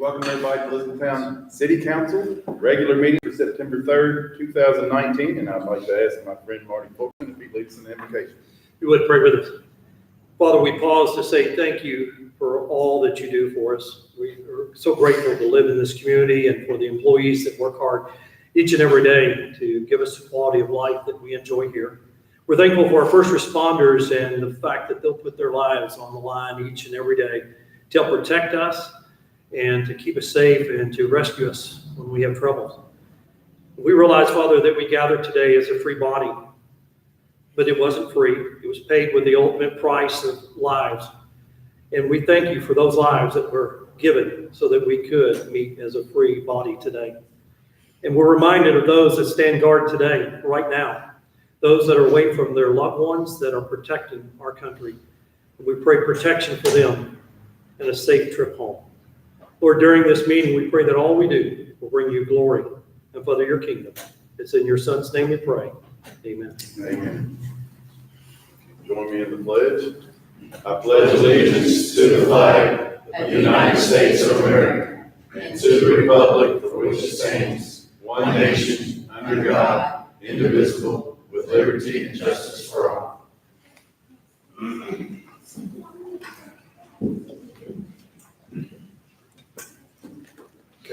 Welcome everybody to Elizabethtown City Council, regular meeting for September 3rd, 2019, and I'd like to ask my friend Marty Fulton if he leads an invocation. You would pray with us. Father, we pause to say thank you for all that you do for us. We are so grateful to live in this community and for the employees that work hard each and every day to give us the quality of life that we enjoy here. We're thankful for our first responders and the fact that they'll put their lives on the line each and every day to help protect us and to keep us safe and to rescue us when we have trouble. We realize, Father, that we gather today as a free body, but it wasn't free. It was paid with the ultimate price of lives. And we thank you for those lives that were given so that we could meet as a free body today. And we're reminded of those that stand guard today, right now, those that are away from their loved ones that are protecting our country. And we pray protection for them and a safe trip home. Lord, during this meeting, we pray that all we do will bring you glory and further your kingdom. It's in your Son's name we pray. Amen. Amen. Join me in the pledge. I pledge allegiance to the flag of the United States of America and to the republic for which it stands, one nation, under God, indivisible, with liberty and justice for all.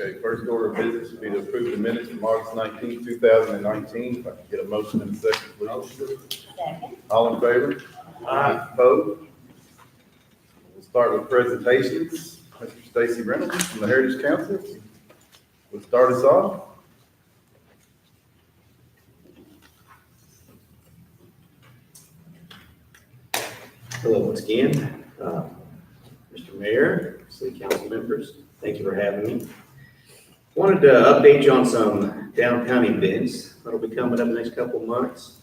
Okay, first order of business will be to approve the minutes from August 19th, 2019. If I can get a motion in a second, please. All in favor? Aye. Opposed? We'll start with presentations. Mr. Stacy Reynolds from the Heritage Council will start us off. Hello once again, Mr. Mayor, City Council members, thank you for having me. Wanted to update you on some downtown events that'll be coming up in the next couple of months.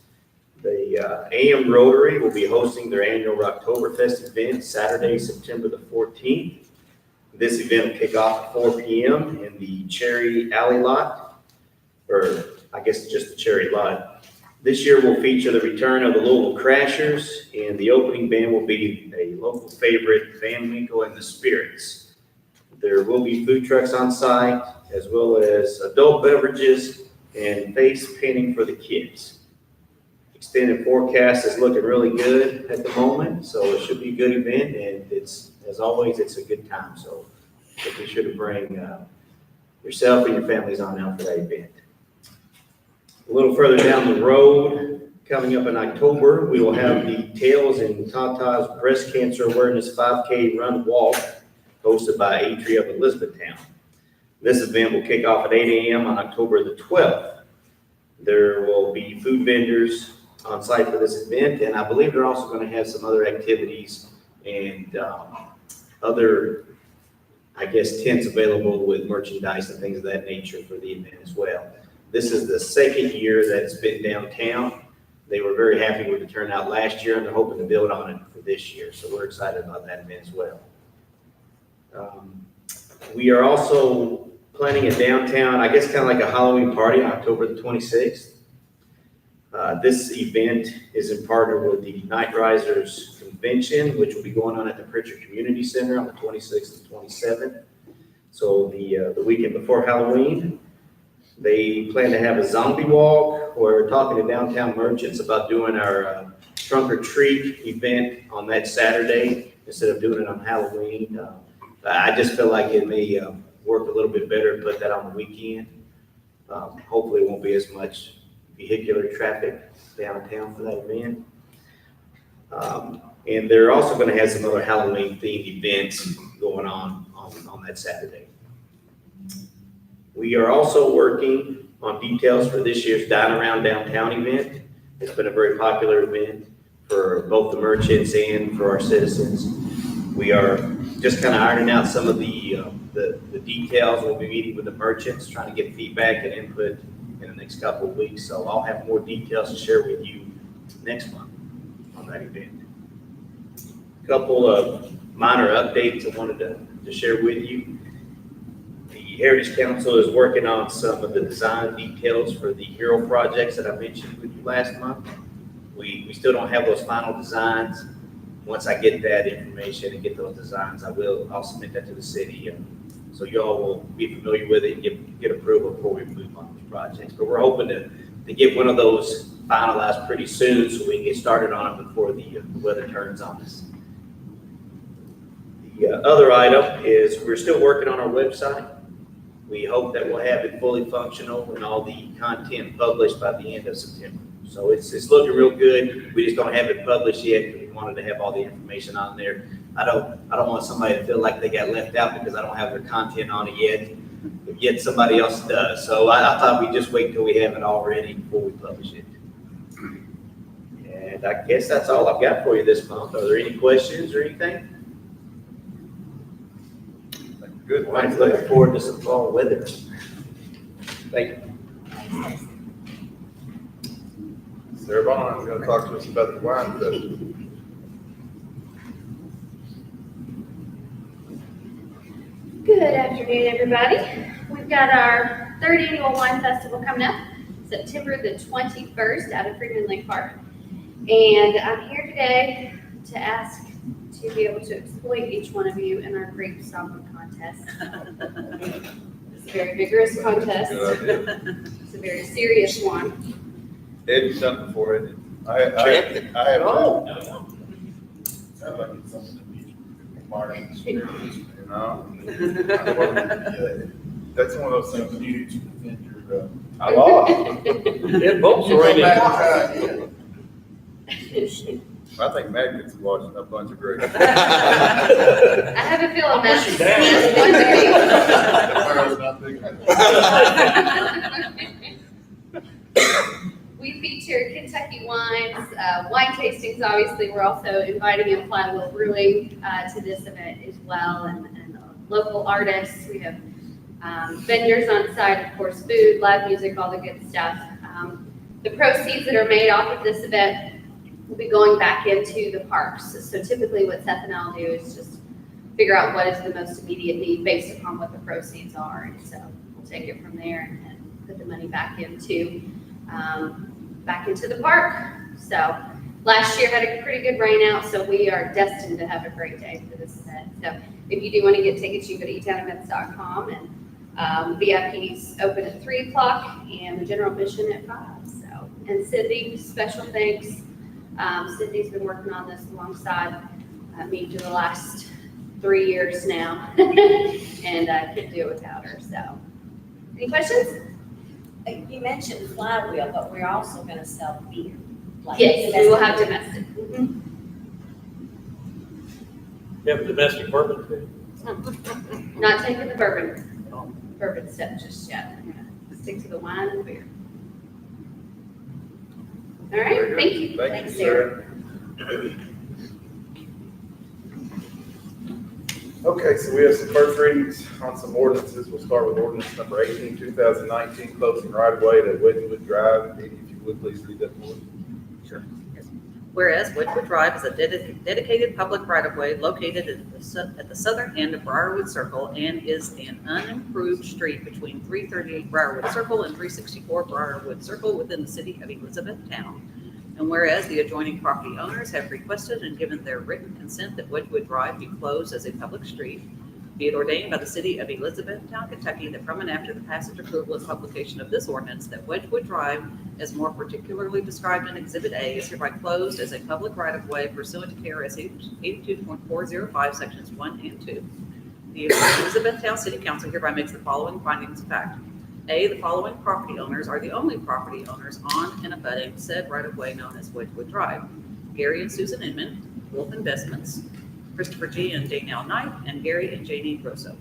The AM Rotary will be hosting their annual Rocktoberfest event Saturday, September the 14th. This event will kick off at 4 p.m. in the Cherry Alley lot, or I guess just the Cherry lot. This year will feature the return of the Louisville Crashers, and the opening band will be a local favorite, Van Winkle and the Spirits. There will be food trucks on site, as well as adult beverages and face painting for the kids. Extended forecast is looking really good at the moment, so it should be a good event, and it's, as always, it's a good time. So be sure to bring yourself and your families on out for that event. A little further down the road, coming up in October, we will have the Tails and Tatas Breast Cancer Awareness 5K Run Walk hosted by Atria of Elizabethtown. This event will kick off at 8 a.m. on October the 12th. There will be food vendors on site for this event, and I believe they're also going to have some other activities and other, I guess, tents available with merchandise and things of that nature for the event as well. This is the second year that it's been downtown. They were very happy with the turnout last year, and they're hoping to build on it for this year. So we're excited about that event as well. We are also planning a downtown, I guess, kind of like a Halloween party on October the 26th. This event is in partner with the Night Risers Convention, which will be going on at the Pritchard Community Center on the 26th and 27th. So the weekend before Halloween. They plan to have a zombie walk. We're talking to downtown merchants about doing our trunk or treat event on that Saturday instead of doing it on Halloween. I just feel like it may work a little bit better to put that on the weekend. Hopefully it won't be as much vehicular traffic downtown for that event. And they're also going to have some other Halloween themed events going on that Saturday. We are also working on details for this year's Dine Around Downtown event. It's been a very popular event for both the merchants and for our citizens. We are just kind of ironing out some of the details. We'll be meeting with the merchants, trying to get feedback and input in the next couple of weeks. So I'll have more details to share with you next month on that event. A couple of minor updates I wanted to share with you. The Heritage Council is working on some of the design details for the hero projects that I mentioned with you last month. We still don't have those final designs. Once I get that information and get those designs, I'll submit that to the city So y'all will be familiar with it and get approval before we move on these projects. But we're hoping to get one of those finalized pretty soon so we can get started on it before the weather turns on us. The other item is we're still working on our website. We hope that we'll have it fully functional and all the content published by the end of September. So it's looking real good. We just don't have it published yet because we wanted to have all the information on there. I don't want somebody to feel like they got left out because I don't have their content on it yet somebody else does. So I thought we'd just wait till we have it all ready before we publish it. And I guess that's all I've got for you this month. Are there any questions or anything? Good. I'm looking forward to some fall weather. Thank you. Sarah Bond's gonna talk to us about the wine festival. Good afternoon, everybody. We've got our third annual wine festival coming up, September the 21st out of Freeman Lake Park. And I'm here today to ask to be able to exploit each one of you in our grape stomping contest. It's a very vigorous contest. Good idea. It's a very serious one. Ed, you've done before, Ed. I have. Sounds like it's something that needs marketing experience. No, Yeah, that's one of those things. something you need to defend your, I lost. It bolts You right go in. back and try I think Magnet's watching a bunch of grapes. I have a feeling that's. push you down. The fire's not big. We feature Kentucky wines, wine tastings, obviously. We're also inviting in Flywheel Brewing to this event as well, and local artists. We have vendors on site, of course, food, live music, all the good stuff. The proceeds that are made off of this event will be going back into the parks. So typically what Seth and I'll do is just figure out what is the most immediate need based upon what the proceeds are. And so we'll take it from there and put the money back into the park. So last year had a pretty good rain out, so we are destined to have a great day for this event. So if you do want to get tickets, you go to etownevents.com, and VIPs open at 3 o'clock and the general admission at 5. So, and Cindy, special thanks. Cindy's been working on this alongside me for the last 3 years now, and I couldn't do it without her. So, any questions? You mentioned Flywheel, but we're also gonna sell beer. like Yes, we will have domestic. domestic. Mhm. You have a domestic bourbon too? Not taking the bourbon step just yet. I'm gonna stick to the wine and the beer. All right, Very good. thank you. Thank Thanks, you, Sarah. Sarah. Okay, so we have some first readings on some ordinances. We'll start with ordinance number 18, 2019, closing right of way to Wedgewood Drive. Katie, if you would, please read that for us. Sure. Yes. Whereas Wedgewood Drive is a dedicated public right-of-way located at the southern end of Briarwood Circle and is an unimproved street between 338 Briarwood Circle and 364 Briarwood Circle within the city of Elizabethtown. And whereas the adjoining property owners have requested and given their written consent that Wedgewood Drive be closed as a public street, be it ordained by the city of Elizabethtown, Kentucky, that from and after the passage, approval, and publication of this ordinance, that Wedgewood Drive, as more particularly described in Exhibit A, is hereby closed as a public right-of-way pursuant to KRS 82.405, Sections 1 and 2. The Elizabethtown City Council hereby makes the following findings of fact. A, the following property owners are the only property owners on and abutting said right-of-way known as Wedgewood Drive: Gary and Susan Inman, Wolf Investments, Christopher G. and Danielle Knight, and Gary and Janie Grosso.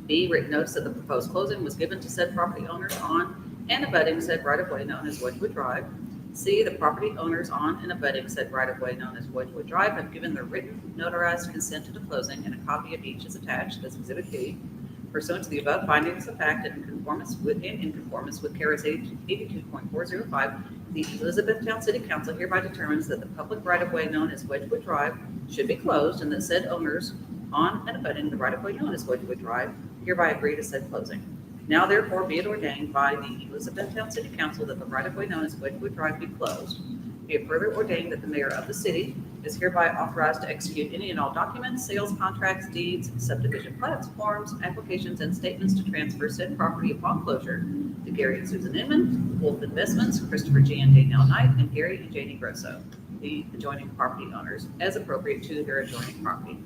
B, written notice of the proposed closing was given to said property owners on and abutting said right-of-way known as Wedgewood Drive. C, the property owners on and abutting said right-of-way known as Wedgewood Drive have given their written notarized consent to the closing, and a copy of each is attached as Exhibit B. Pursuant to the above findings of fact and in conformance with KRS 82.405, the Elizabethtown City Council hereby determines that the public right-of-way known as Wedgewood Drive should be closed, and that said owners on and abutting the right-of-way known as Wedgewood Drive hereby agree to said closing. Now therefore be it ordained by the Elizabethtown City Council that the right-of-way known as Wedgewood Drive be closed. Be it further ordained that the mayor of the city is hereby authorized to execute any and all documents, sales contracts, deeds, subdivision plats, forms, applications, and statements to transfer said property upon closure to Gary and Susan Inman, Wolf Investments, Christopher G. and Danielle Knight, and Gary and Janie Grosso, the adjoining property owners, as appropriate to their adjoining property.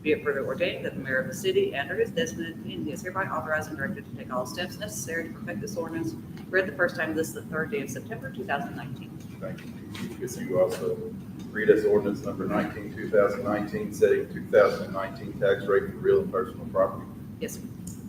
Be it further ordained that the mayor of the city and or his designate, and he is hereby authorized and directed to take all steps necessary to perfect this ordinance. Read the first time, this is the 3rd day of September, 2019. Thank you. Yes, you also read us ordinance number 19, 2019, setting 2019 tax rate for real and personal property. Yes, sir.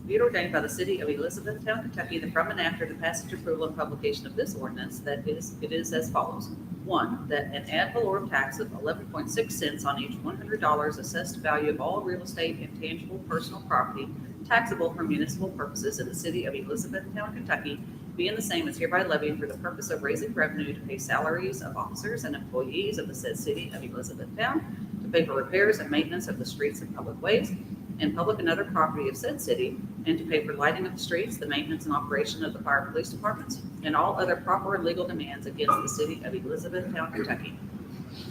Be it ordained by the city of Elizabethtown, Kentucky, that from and after the passage, approval, and publication of this ordinance, it is as follows. 1, that an ad valorem tax of 11.6 cents on each $100 assessed value of all real estate and tangible personal property taxable for municipal purposes in the city of Elizabethtown, Kentucky, being the same as hereby levied for the purpose of raising revenue to pay salaries of officers and employees of the said city of Elizabethtown, to pay for repairs and maintenance of the streets and public ways, and public and other property of said city, and to pay for lighting of the streets, the maintenance and operation of the fire and police departments, and all other proper and legal demands against the city of Elizabethtown, Kentucky.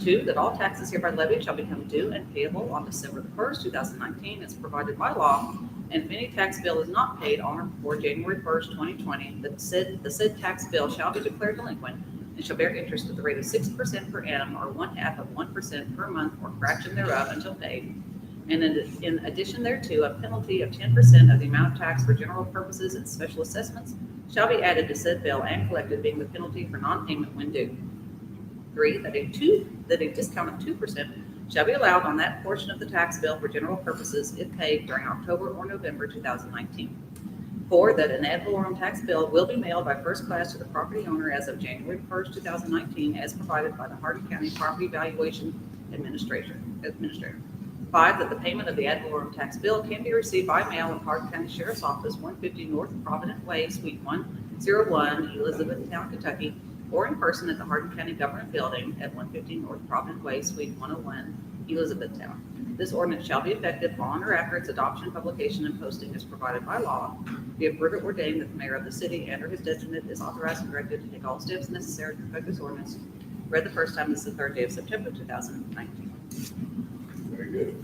2, that all taxes hereby levied shall become due and payable on December 1st, 2019, as provided by law, and if any tax bill is not paid on or before January 1st, 2020, the said tax bill shall be declared delinquent and shall bear interest at the rate of 6% per annum or 1/2 of 1% per month or fraction thereof until paid. And in addition thereto, a penalty of 10% of the amount of tax for general purposes and special assessments shall be added to said bill and collected, being the penalty for non-payment when due. 3, that a discount of 2% shall be allowed on that portion of the tax bill for general purposes if paid during October or November 2019. 4, that an ad valorem tax bill will be mailed by first class to the property owner as of January 1st, 2019, as provided by the Hardin County Property Valuation Administrator. 5, that the payment of the ad valorem tax bill can be received by mail at Hardin County Sheriff's Office, 150 North Provident Way, Suite 101, Elizabethtown, Kentucky, or in person at the Hardin County Government Building at 150 North Provident Way, Suite 101, Elizabethtown. This ordinance shall be effective on or after its adoption, publication, and posting as provided by law. Be it further ordained that the mayor of the city and or his designate is authorized and directed to take all steps necessary to perfect this ordinance. Read the first time, this is the 3rd day of September, 2019. Very good.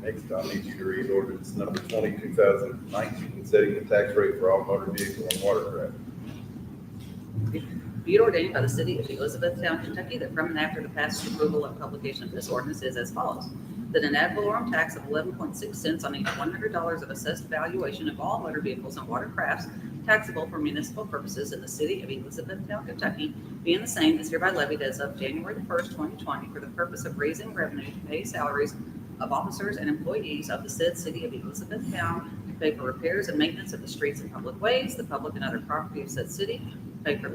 Next, I need you to read ordinance number 20, 2019, setting the tax rate for all motor vehicle and watercraft. Be it ordained by the city of Elizabethtown, Kentucky, that from and after the passage, approval, and publication of this ordinance is as follows. That an ad valorem tax of 11.6 cents on each $100 of assessed valuation of all motor vehicles and watercrafts taxable for municipal purposes in the city of Elizabethtown, Kentucky, being the same as hereby levied as of January 1st, 2020, for the purpose of raising revenue to pay salaries of officers and employees of the said city of Elizabethtown, to pay for repairs and maintenance of the streets and public ways, the public and other property of said city, pay for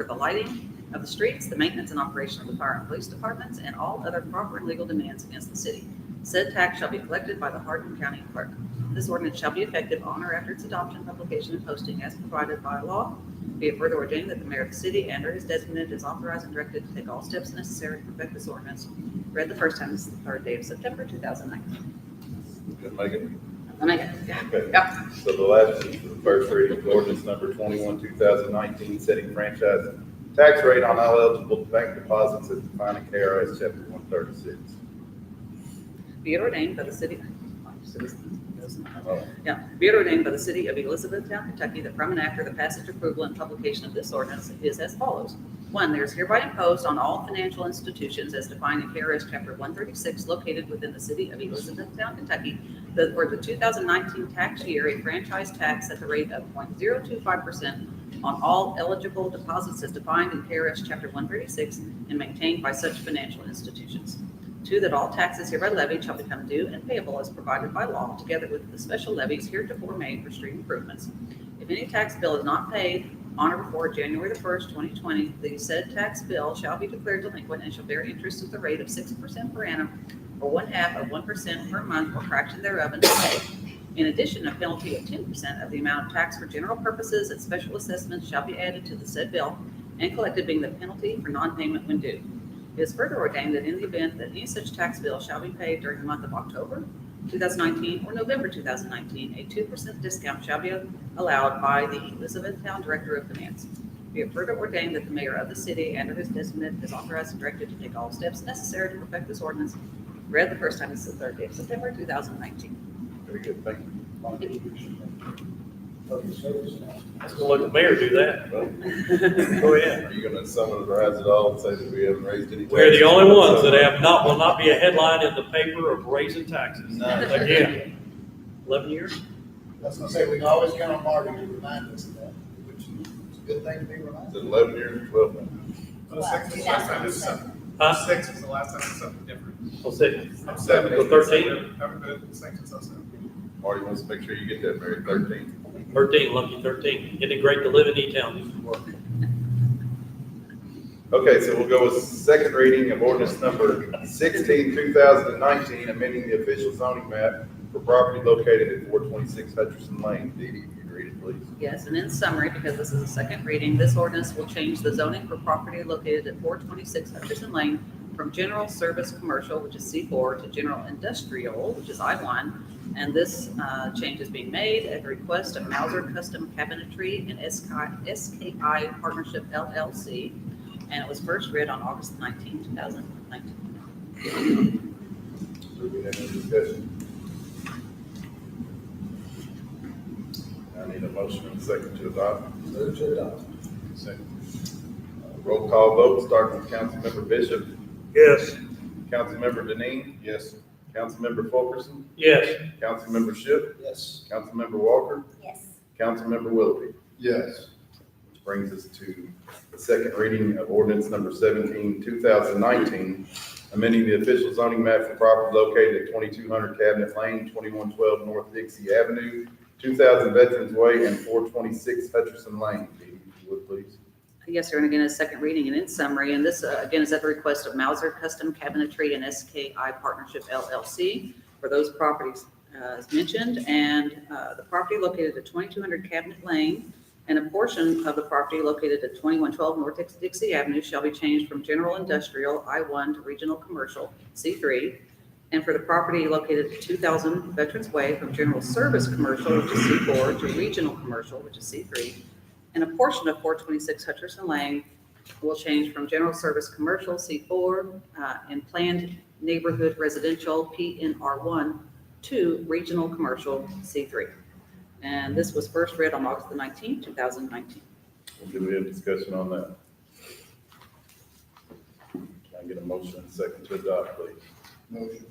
the lighting of the streets, the maintenance and operation of the fire and police departments, and all other proper and legal demands against the city. Said tax shall be collected by the Hardin County Clerk. This ordinance shall be effective on or after its adoption, publication, and posting as provided by law. Be it further ordained that the mayor of the city and or his designate is authorized and directed to take all steps necessary to perfect this ordinance. Read the first time, this is the 3rd day of September, 2019. Good, Megan? Okay. Okay. So the last is for the first reading of ordinance number 21, 2019, setting franchise tax rate on all eligible bank deposits as defined in KRS chapter 136. Be it ordained by the city. Oh, Be it ordained by the city of Elizabethtown, Kentucky, that from and after the passage, approval, and publication of this ordinance is as follows. 1, there is hereby imposed on all financial institutions as defined in KRS Chapter 136 located within the city of Elizabethtown, Kentucky, that for the 2019 tax year, a franchise tax at the rate of 0.025% on all eligible deposits as defined in KRS Chapter 136 and maintained by such financial institutions. 2, that all taxes hereby levied shall become due and payable as provided by law, together with the special levies heretofore made for street improvements. If any tax bill is not paid on or before January 1st, 2020, the said tax bill shall be declared delinquent and shall bear interest at the rate of 6% per annum or 1/2 of 1% per month or fraction thereof until paid. In addition, a penalty of 10% of the amount of tax for general purposes and special assessments shall be added to the said bill and collected, being the penalty for non-payment when due. It is further ordained that in the event that any such tax bill shall be paid during the month of October 2019 or November 2019, a 2% discount shall be allowed by the Elizabethtown Director of Finance. Be it further ordained that the mayor of the city and or his designate is authorized and directed to take all steps necessary to perfect this ordinance. Read the first time, it's the 3rd day of September, 2019. Very good, thank you. Let's go let the mayor do that. Go ahead. Are you gonna summarize it all and say that we haven't raised any? We're the taxes? only ones that will not be a headline in the paper of raising taxes. No. Again, 11 years? I was gonna say, we can always count on Marty to remind us of that, which is a good thing to be Is reminded. it 11 years or 12 now? Well, 6 is the last time it's something. Huh? 6 is the last time it's something different. I'll say, 7 Go 13? Haven't been the same since I was 7. Marty wants to make sure you get that, Mary, 13. 13, lucky 13. Isn't it great to live in E-Town? Okay, so we'll go with second reading of ordinance number 16, 2019, amending the official zoning map for property located at 426 Hutcherson Lane. Dee Dee, if you read it, please. Yes, and in summary, because this is a second reading, this ordinance will change the zoning for property located at 426 Hutcherson Lane from general service commercial, which is C4, to general industrial, which is I1. And this change is being made at the request of Mauser Custom Cabinetry and SKI Partnership LLC. And it was first read on August 19, 2019. Moving into discussion. I need a motion and a second to adopt. Move to adopt. Second. Roll call vote, starting with Councilmember Bishop, Yes. Councilmember Deneen. Yes. Councilmember Fulkerson, Yes. Councilmember Shipp, Yes. Councilmember Walker, Yes. Councilmember Willoughby. Yes. Which brings us to the second reading of ordinance number 17, 2019, amending the official zoning map for property located at 2200 Cabinet Lane, 2112 North Dixie Avenue, 2000 Veterans Way, and 426 Hutcherson Lane. Dee Dee, if you would, please. Yes, sir, and again, a second reading and in summary, and this, again, is at the request of Mauser Custom Cabinetry and SKI Partnership LLC for those properties as mentioned, and the property located at 2200 Cabinet Lane and a portion of the property located at 2112 North Dixie Avenue shall be changed from general industrial, I1, to regional commercial, C3, and for the property located at 2000 Veterans Way from general service commercial, which is C4, to regional commercial, which is C3, and a portion of 426 Hutcherson Lane will change from general service commercial C4 and planned neighborhood residential PNR1 to regional commercial C3. And this was first read on August the 19th, 2019. Do we have discussion on that? Can I get a motion and a second to adopt, please? Motion.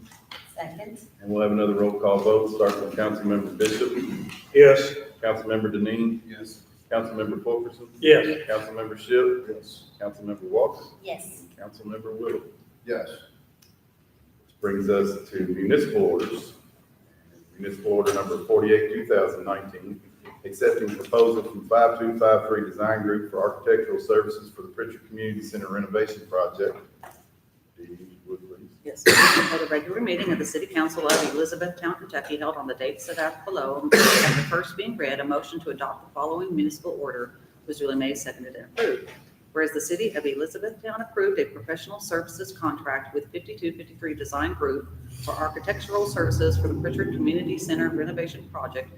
Second. And we'll have another roll call vote, starting with Councilmember Bishop, Yes. Councilmember Deneen, Yes. Councilmember Fulkerson, Yes. Councilmember Shipp, Yes. Councilmember Walker, Yes. Councilmember Willoughby. Yes. Which brings us to municipal orders. Municipal order number 48, 2019, accepting proposal from 5253 Design Group for architectural services for the Pritchard Community Center renovation project. Dee Dee, if you would, please. Yes, at a regular meeting of the City Council of Elizabethtown, Kentucky, held on the date set out below, and the first being read, a motion to adopt the following municipal order was duly made, seconded, and approved. Whereas the City of Elizabethtown approved a professional services contract with 5253 Design Group for architectural services for the Pritchard Community Center renovation project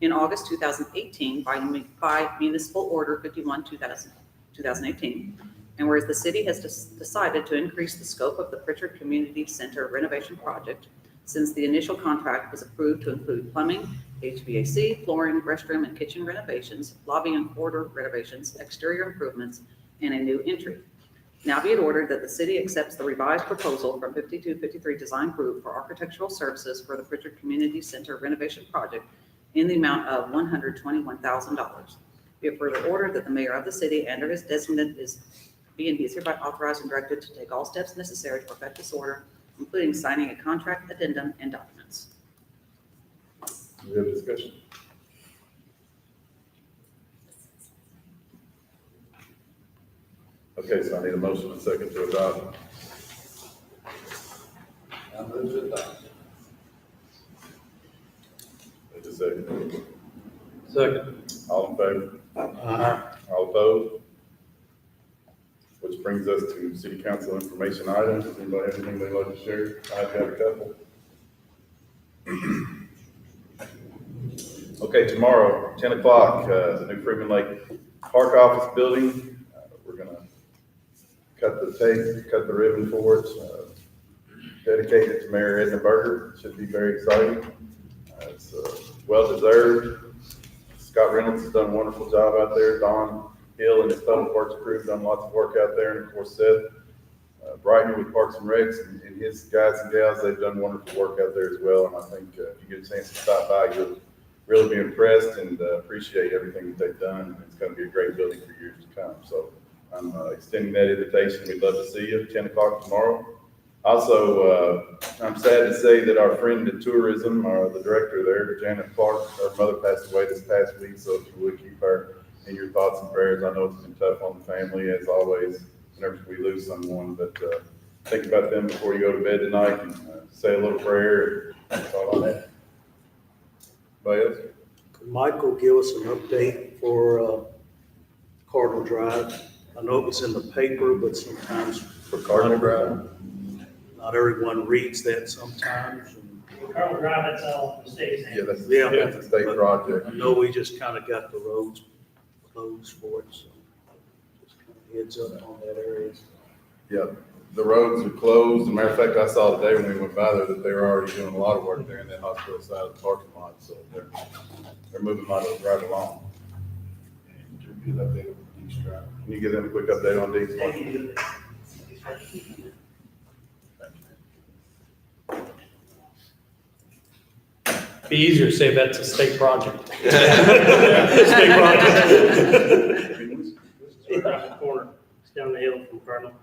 in August 2018 by municipal order 51, 2018. And whereas the city has decided to increase the scope of the Pritchard Community Center renovation project since the initial contract was approved to include plumbing, HVAC, flooring, restroom, and kitchen renovations, lobby and corridor renovations, exterior improvements, and a new entry. Now be it ordered that the city accepts the revised proposal from 5253 Design Group for architectural services for the Pritchard Community Center renovation project in the amount of $121,000. Be it further ordered that the mayor of the city and or his designate is hereby authorized and directed to take all steps necessary to perfect this order, including signing a contract addendum and documents. Do we have discussion? Okay, so I need a motion and a second to adopt. I move to adopt. Need a second. Second. All in favor? All opposed? Which brings us to city council information items. Does anybody have anything they'd like to share? I've got a couple. Okay, tomorrow, 10 o'clock, the new Freeman Lake Park Office Building cut the tape, cut the ribbon for it, dedicated to Mayor Edna Berger. Should be very exciting. It's well deserved. Scott Reynolds has done a wonderful job out there. Don Hill and his Public Works crew have done lots of work out there, and of course Seth Brighton with Parks and Recs and his guys and gals, they've done wonderful work out there as well. And I think if you get a chance to stop by, you'll really be impressed and appreciate everything that they've done. It's going to be a great building for years to come. So I'm extending that invitation. We'd love to see you at 10 o'clock tomorrow. Also, I'm sad to say that our friend in tourism, the director there, Janet Clark, her mother passed away this past week. So if you would keep her in your thoughts and prayers. I know it's been tough on the family as always whenever we lose someone, but think about them before you go to bed tonight and say a little prayer. That's all I have. Anybody else? Could Michael give us an update for Cardinal Drive? I know it was in the paper, but sometimes For Cardinal Drive? not everyone reads that sometimes. Cardinal Drive, that's all the state's name. Yeah, that's, Yeah. that's a state project. I know we just kind of got the roads closed for it, so just kind of heads up on that area. Yeah, the roads are closed. As a matter of fact, I saw today when we went by there that they were already doing a lot of work there in that hospital side of the parking lot, so they're moving right along. Can you give them a quick update on these? Be easier to say that's a state project. State project. It's around the corner, it's down the hill from Cardinal.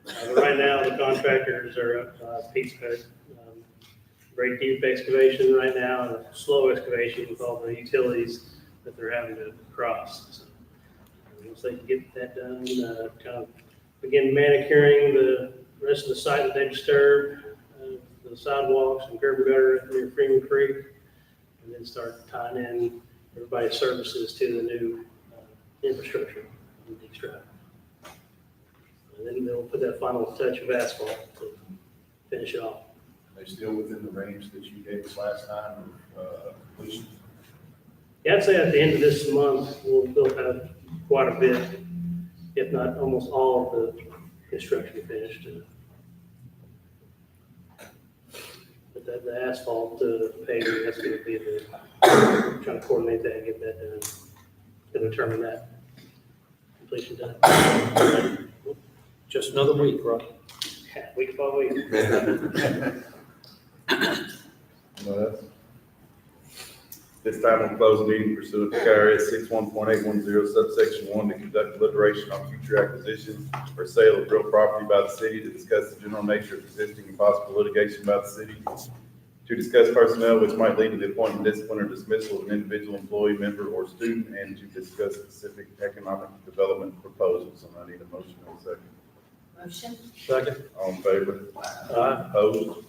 But right now, the contractors are up Pete's Cut. Great deep excavation right now, and a slow excavation with all the utilities that they're having to cross. So, once they can get that done, kind of begin manicuring the rest of the site that they disturbed, the sidewalks and curb and gutter near Freeman Creek, and then start tying in everybody's services to the new infrastructure on Deeks Drive. And then they'll put that final touch of asphalt to finish it off. They still within the range that you gave us last time of completion? Yeah, I'd say at the end of this month, we'll have quite a bit, if not almost all of the construction finished. But the asphalt paving, that's gonna be trying to coordinate that and get that done, to determine that completion done. Just another week, right? Week by week. No, that's. This time we'll close the meeting pursuant to KRS 61.810 subsection 1 to conduct deliberation on future acquisition or sale of real property by the city, to discuss the general nature of existing and possible litigation by the city, to discuss personnel which might lead to the appointment, discipline, or dismissal of an individual employee, member, or student, and to discuss specific economic development proposals. And I need a motion in a second. Motion? Second. All in favor? Aye. Opposed?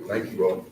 Thank you all.